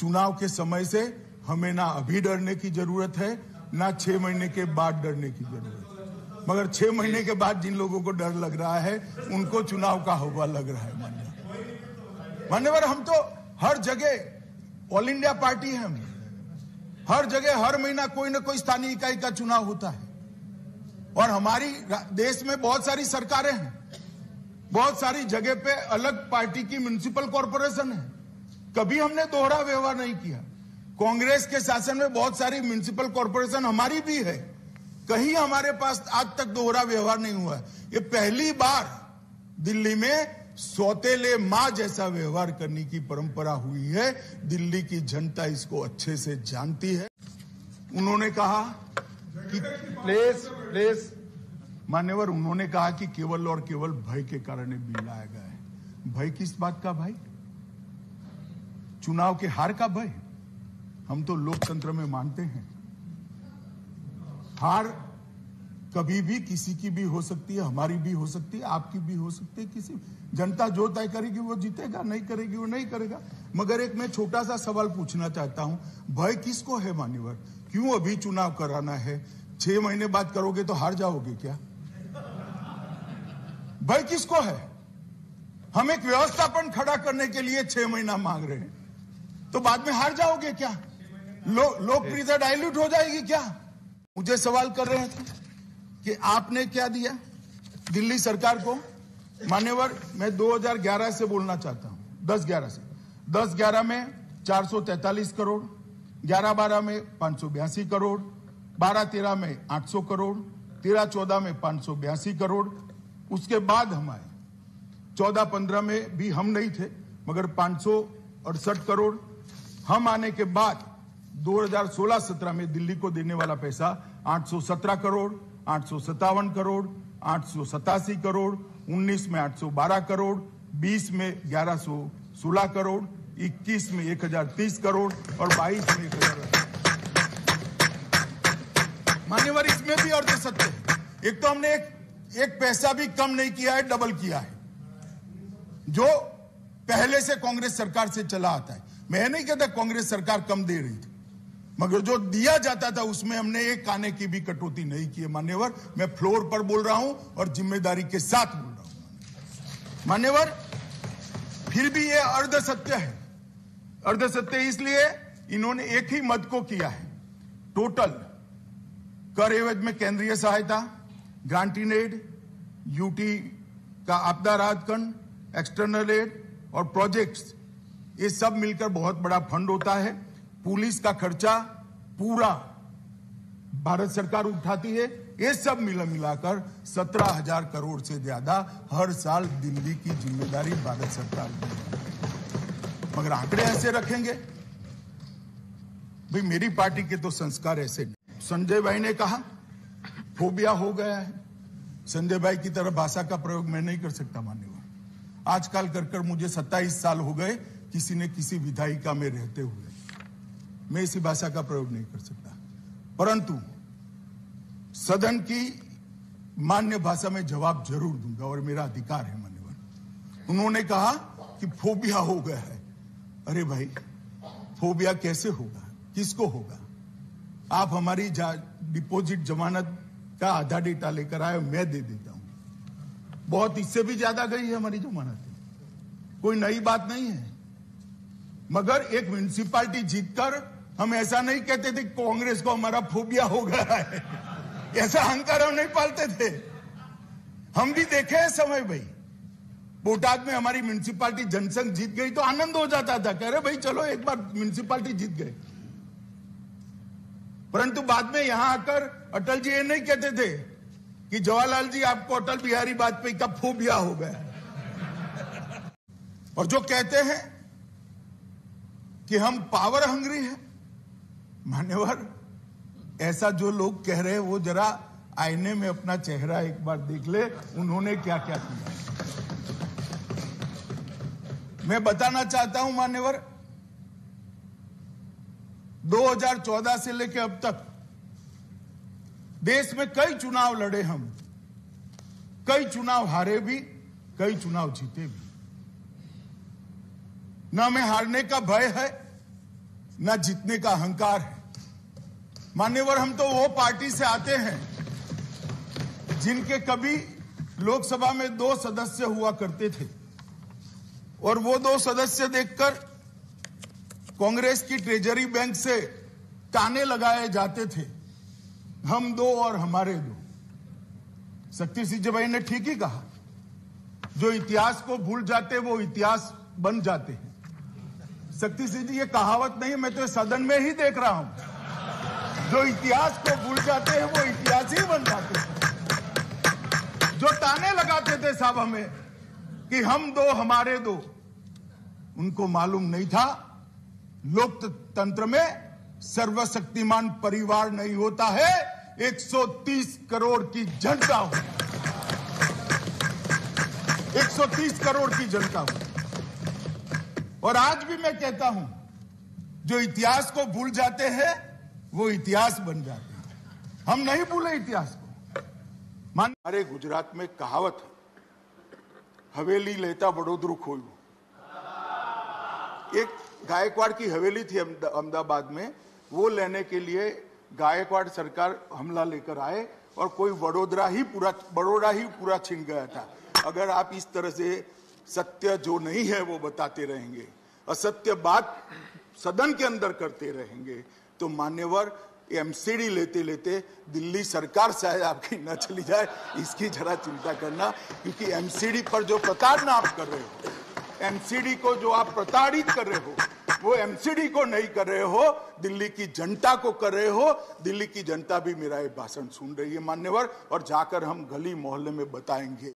चुनाव के समय से हमें ना अभी डरने की जरूरत है, ना 6 महीने के बाद डरने की जरूरत है। मगर 6 महीने के बाद जिन लोगों को डर लग रहा है, उनको चुनाव का हवा लग रहा है। मान्यवर, हम तो हर जगह ऑल इंडिया पार्टी है, हम हर जगह हर महीना कोई ना कोई स्थानीय इकाई का चुनाव होता है। और हमारी देश में बहुत सारी सरकारें हैं, बहुत सारी जगह पे अलग पार्टी की म्युनिसिपल कॉर्पोरेशन है। कभी हमने दोहरा व्यवहार नहीं किया। कांग्रेस के शासन में बहुत सारी म्युनिसिपल कॉर्पोरेशन हमारी भी है, कहीं हमारे पास आज तक दोहरा व्यवहार नहीं हुआ। ये पहली बार दिल्ली में सौतेले मां जैसा व्यवहार करने की परंपरा हुई है। दिल्ली की जनता इसको अच्छे से जानती है। उन्होंने कहा कि प्लीज मान्यवर, उन्होंने कहा कि केवल और केवल भय के कारण बिल लाया गया है। भय किस बात का भय? चुनाव के हार का भय? हम तो लोकतंत्र में मानते हैं हार कभी भी किसी की भी हो सकती है, हमारी भी हो सकती है, आपकी भी हो सकती है। किसी जनता जो तय करेगी वो जीतेगा, नहीं करेगी वो नहीं करेगा। मगर एक मैं छोटा सा सवाल पूछना चाहता हूं, भय किसको है मान्यवर? क्यों अभी चुनाव कराना है? 6 महीने बाद करोगे तो हार जाओगे क्या? भय किसको है? हम एक व्यवस्थापन खड़ा करने के लिए 6 महीना मांग रहे हैं, तो बाद में हार जाओगे क्या? लोकप्रियता डाइल्यूट हो जाएगी क्या? मुझे सवाल कर रहे थे कि आपने क्या दिया दिल्ली सरकार को। मान्यवर, मैं 2011 से बोलना चाहता हूं, 10-11 से। 10-11 में 443 करोड़, 11-12 में 582 करोड़, 12-13 में 800 करोड़, 13-14 में 582 करोड़। उसके बाद हम आए 14-15 में भी हम नहीं थे, मगर 568 करोड़। हम आने के बाद 2016-17 में दिल्ली को देने वाला पैसा 817 करोड़, 857 करोड़, 887 करोड़, 19 में 812 करोड़, 20 में 1116 करोड़, 21 में 1030 करोड़ और 22 में 1000। मान्यवर, इसमें भी अर्ध सत्य है। एक तो हमने एक पैसा भी कम नहीं किया है, डबल किया है, जो पहले से कांग्रेस सरकार से चला आता है। मैं नहीं कहता कांग्रेस सरकार कम दे रही थी, मगर जो दिया जाता था उसमें हमने एक आने की भी कटौती नहीं की है। मान्यवर, मैं फ्लोर पर बोल रहा हूं और जिम्मेदारी के साथ बोल रहा हूं। मान्यवर, फिर भी ये अर्ध सत्य है। अर्ध सत्य इसलिए इन्होंने एक ही मद को किया है। टोटल कर एवज में केंद्रीय सहायता, ग्रांट इन एड, यूटी का आपदा राहत फंड, एक्सटर्नल एड और प्रोजेक्ट्स, ये सब मिलकर बहुत बड़ा फंड होता है। पुलिस का खर्चा पूरा भारत सरकार उठाती है। ये सब मिलाकर 17,000 करोड़ से ज्यादा हर साल दिल्ली की जिम्मेदारी भारत सरकार की। मगर आंकड़े ऐसे रखेंगे भाई, मेरी पार्टी के तो संस्कार ऐसे नहीं। संजय भाई ने कहा फोबिया हो गया है। संजय भाई की तरह भाषा का प्रयोग मैं नहीं कर सकता मान्यवर। आजकल कर मुझे 27 साल हो गए किसी ने किसी विधायिका में रहते हुए। मैं इसी भाषा का प्रयोग नहीं कर सकता, परंतु सदन की मान्य भाषा में जवाब जरूर दूंगा और मेरा अधिकार है मान्यवर। उन्होंने कहा कि फोबिया हो गया है। अरे भाई, फोबिया कैसे होगा? किसको होगा? आप हमारी डिपॉजिट जमानत का आधा डेटा लेकर आए, मैं दे देता हूं। बहुत इससे भी ज्यादा गई है हमारी जमानत, कोई नई बात नहीं है। मगर एक म्युनिसिपैलिटी जीतकर हम ऐसा नहीं कहते थे कांग्रेस को हमारा फोबिया हो गया है, ऐसा अहंकार हम नहीं पालते थे। हम भी देखे हैं समय भाई, बोटाद में हमारी म्युनिसिपैलिटी जनसंघ जीत गई तो आनंद हो जाता था, कह रहे भाई चलो एक बार म्युनिसिपैलिटी जीत गए। परंतु बाद में यहां आकर अटल जी ये नहीं कहते थे कि जवाहरलाल जी आपको अटल बिहारी वाजपेयी का फोबिया हो गया। और जो कहते हैं कि हम पावर हंग्री हैं, मान्यवर, ऐसा जो लोग कह रहे हैं वो जरा आईने में अपना चेहरा एक बार देख ले, उन्होंने क्या क्या किया। मैं बताना चाहता हूं मान्यवर, 2014 से लेकर अब तक देश में कई चुनाव लड़े हम, कई चुनाव हारे भी, कई चुनाव जीते भी। न हमें हारने का भय है, ना जीतने का अहंकार है। मान्यवर, हम तो वो पार्टी से आते हैं जिनके कभी लोकसभा में 2 सदस्य हुआ करते थे और वो 2 सदस्य देखकर कांग्रेस की ट्रेजरी बैंक से ताने लगाए जाते थे, हम 2 और हमारे 2। शक्ति सिंह भाई ने ठीक ही कहा, जो इतिहास को भूल जाते वो इतिहास बन जाते हैं। शक्ति सिंह जी, ये कहावत नहीं है, मैं तो सदन में ही देख रहा हूं। जो इतिहास को भूल जाते हैं वो इतिहास ही बन जाते हैं। जो ताने लगाते थे साहब हमें कि हम 2 हमारे 2, उनको मालूम नहीं था लोकतंत्र में सर्वशक्तिमान परिवार नहीं होता है, 130 करोड़ की जनता हो, 130 करोड़ की जनता हो। और आज भी मैं कहता हूं, जो इतिहास को भूल जाते हैं वो इतिहास बन जाते हैं। हम नहीं भूले इतिहास को। हमारे गुजरात में कहावत है, हवेली लेता बड़ोदरू खोયું। एक गायकवाड़ की हवेली थी अहमदाबाद में, वो लेने के लिए गायकवाड़ सरकार हमला लेकर आए और कोई बड़ोदरा ही पूरा छीन गया था। अगर आप इस तरह से सत्य जो नहीं है वो बताते रहेंगे, असत्य बात सदन के अंदर करते रहेंगे, तो मान्यवर एमसीडी लेते लेते दिल्ली सरकार शायद आपकी न चली जाए, इसकी जरा चिंता करना। क्योंकि एमसीडी पर जो प्रताड़ना आप कर रहे हो, एमसीडी को जो आप प्रताड़ित कर रहे हो, वो एमसीडी को नहीं कर रहे हो, दिल्ली की जनता को कर रहे हो। दिल्ली की जनता भी मेरा ये भाषण सुन रही है मान्यवर, और जाकर हम गली मोहल्ले में बताएंगे।